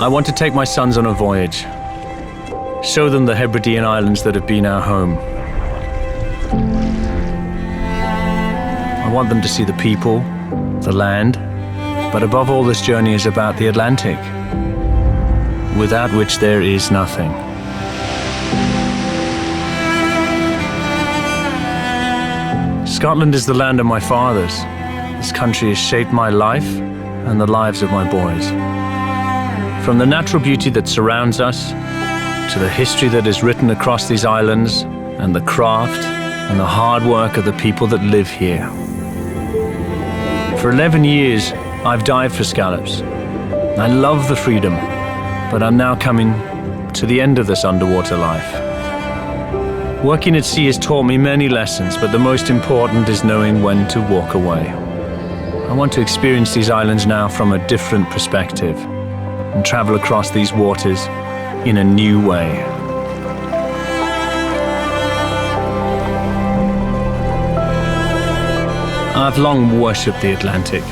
I want to take my sons on a voyage. Show them the Hebridean islands that have been our home. I want them to see the people, the land, but above all, this journey is about the Atlantic, without which there is nothing. Scotland is the land of my fathers. This country has shaped my life and the lives of my boys. From the natural beauty that surrounds us, to the history that is written across these islands, and the craft and the hard work of the people that live here. For 11 years, I've dived for scallops. I love the freedom, but I'm now coming to the end of this underwater life. Working at sea has taught me many lessons, but the most important is knowing when to walk away. I want to experience these islands now from a different perspective, and travel across these waters in a new way. I've long worshipped the Atlantic.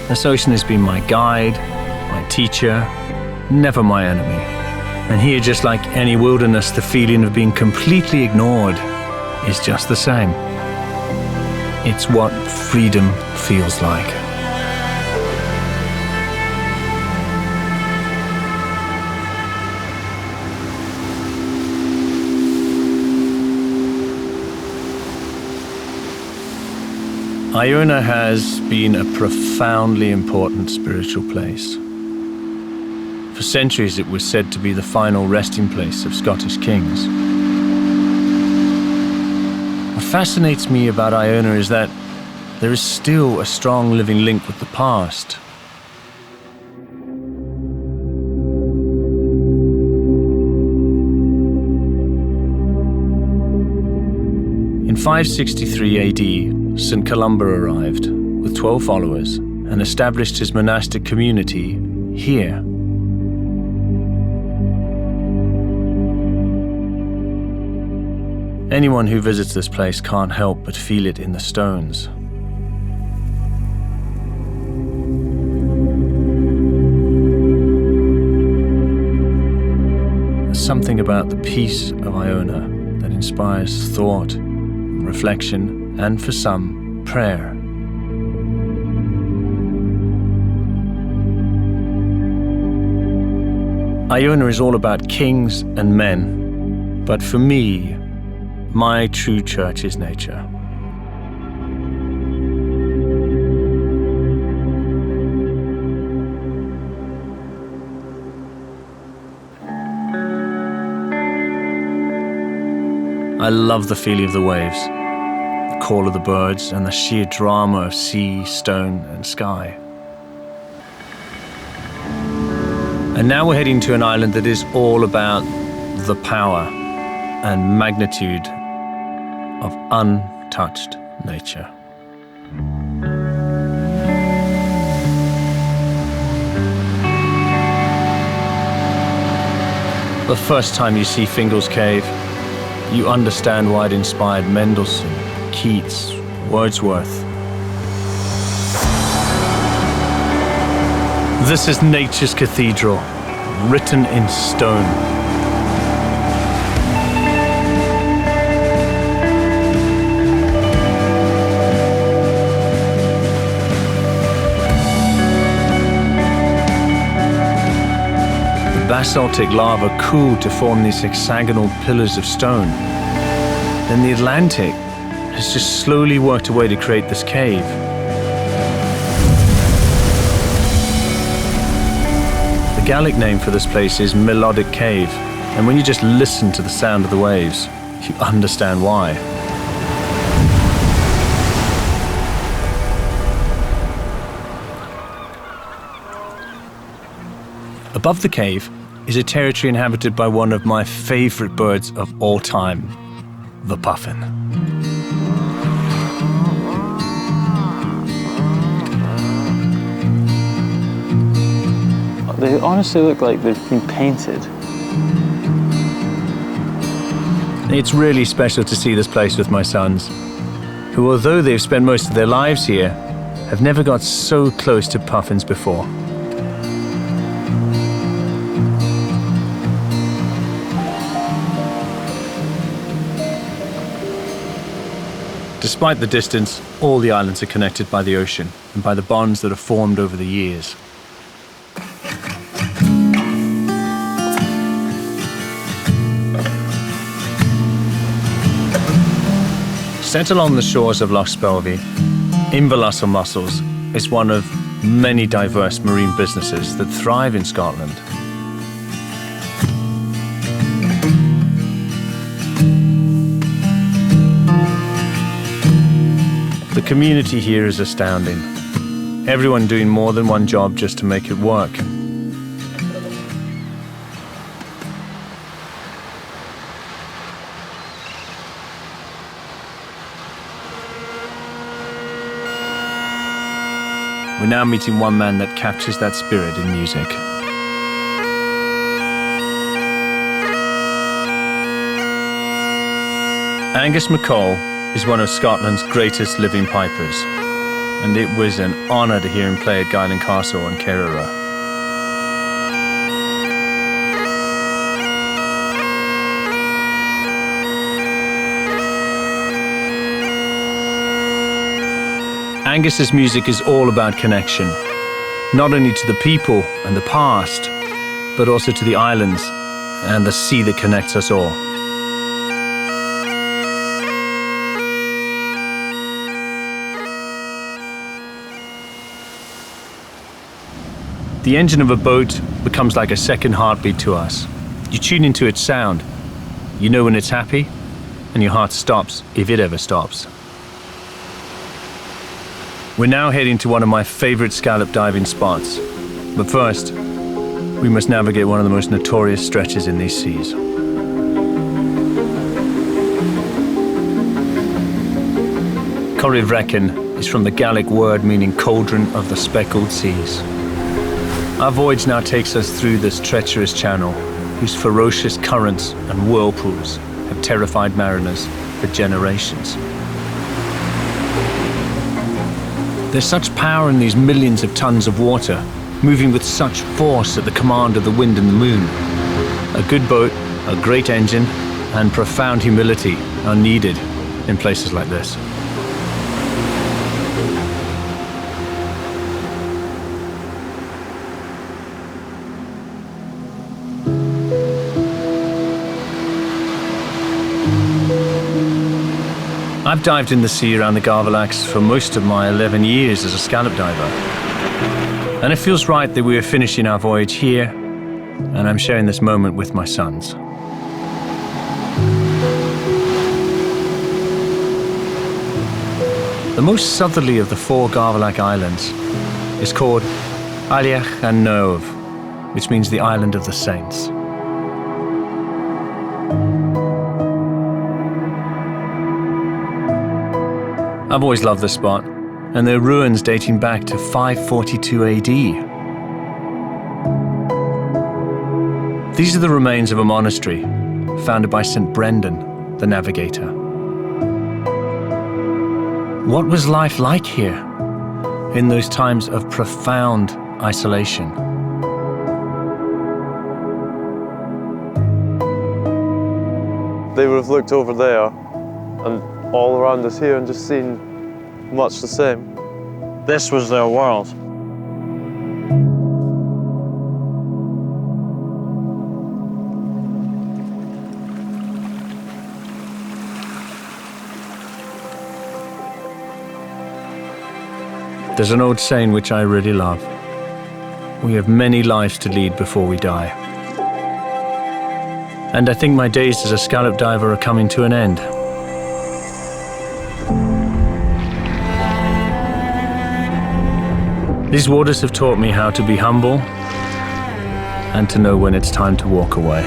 This ocean has been my guide, my teacher, never my enemy. And here, just like any wilderness, the feeling of being completely ignored is just the same. It's what freedom feels like. Iona has been a profoundly important spiritual place. For centuries it was said to be the final resting place of Scottish kings. What fascinates me about Iona is that there is still a strong living link with the past. In 563 AD, St. Columba arrived with 12 followers and established his monastic community here. Anyone who visits this place can't help but feel it in the stones. There's something about the peace of Iona that inspires thought, reflection, and for some, prayer. Iona is all about kings and men, but for me, my true church is nature. I love the feeling of the waves, the call of the birds, and the sheer drama of sea, stone, and sky. And now we're heading to an island that is all about the power and magnitude of untouched nature. The first time you see Fingal's Cave, you understand why it inspired Mendelssohn, Keats, Wordsworth. This is nature's cathedral, written in stone. Basaltic lava cooled to form these hexagonal pillars of stone. Then the Atlantic has just slowly worked away to create this cave. The Gaelic name for this place is Melodic Cave, and when you just listen to the sound of the waves, you understand why. Above the cave is a territory inhabited by one of my favorite birds of all time, the puffin. They honestly look like they've been painted. It's really special to see this place with my sons, who, although they've spent most of their lives here, have never got so close to puffins before. Despite the distance, all the islands are connected by the ocean and by the bonds that have formed over the years. Set along the shores of Loch Spelvey, Inverloch Mussels is one of many diverse marine businesses that thrive in Scotland. The community here is astounding. Everyone doing more than one job just to make it work. We're now meeting one man that captures that spirit in music. Angus MacColl is one of Scotland's greatest living pipers, and it was an honour to hear him play at Guyland Castle in Kerala. Angus's music is all about connection, not only to the people and the past, but also to the islands and the sea that connects us all. The engine of a boat becomes like a second heartbeat to us. You tune into its sound, you know when it's happy, and your heart stops if it ever stops. We're now heading to one of my favorite scallop diving spots. But first, we must navigate one of the most notorious stretches in these seas. Corryvreckan is from the Gaelic word meaning cauldron of the speckled seas. Our voyage now takes us through this treacherous channel, whose ferocious currents and whirlpools have terrified mariners for generations. There's such power in these millions of tons of water, moving with such force at the command of the wind and the moon. A good boat, a great engine, and profound humility are needed in places like this. I've dived in the sea around the Garvalax for most of my 11 years as a scallop diver. And it feels right that we are finishing our voyage here, and I'm sharing this moment with my sons. The most southerly of the 4 Garvalax islands is called Aileach an Nov, which means the Island of the Saints. I've always loved this spot, and there are ruins dating back to 542 AD. These are the remains of a monastery founded by St. Brendan, the navigator. What was life like here in those times of profound isolation? They would have looked over there and all around us here and just seen much the same. This was their world. There's an old saying which I really love. We have many lives to lead before we die. And I think my days as a scallop diver are coming to an end. These waters have taught me how to be humble and to know when it's time to walk away.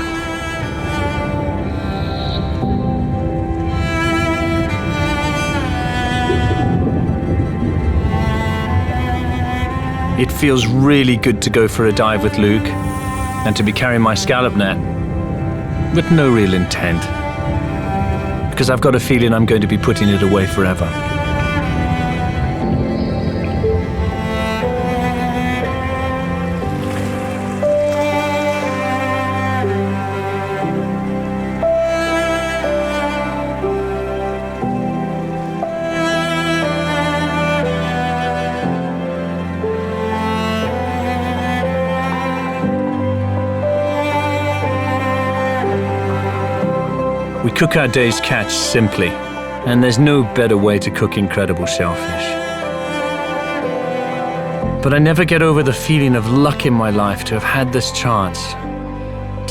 It feels really good to go for a dive with Luke and to be carrying my scallop net with no real intent, because I've got a feeling I'm going to be putting it away forever. We cook our day's catch simply, and there's no better way to cook incredible shellfish. But I never get over the feeling of luck in my life to have had this chance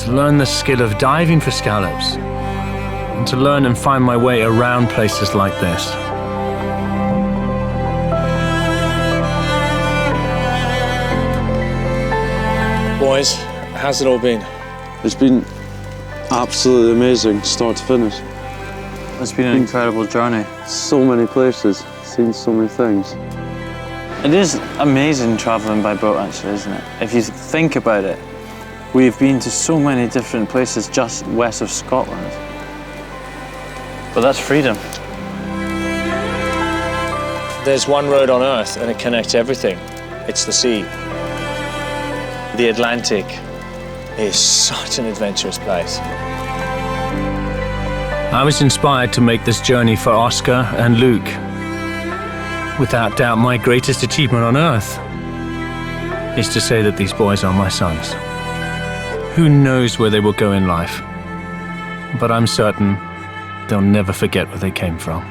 to learn the skill of diving for scallops and to learn and find my way around places like this. Boys, how's it all been? It's been absolutely amazing, start to finish. It's been an incredible journey. So many places, seen so many things. It is amazing traveling by boat, actually, isn't it? If you think about it, we've been to so many different places just west of Scotland. But that's freedom. There's one road on Earth and it connects everything. It's the sea. The Atlantic is such an adventurous place. I was inspired to make this journey for Oscar and Luke. Without doubt, my greatest achievement on Earth is to say that these boys are my sons. Who knows where they will go in life, but I'm certain they'll never forget where they came from.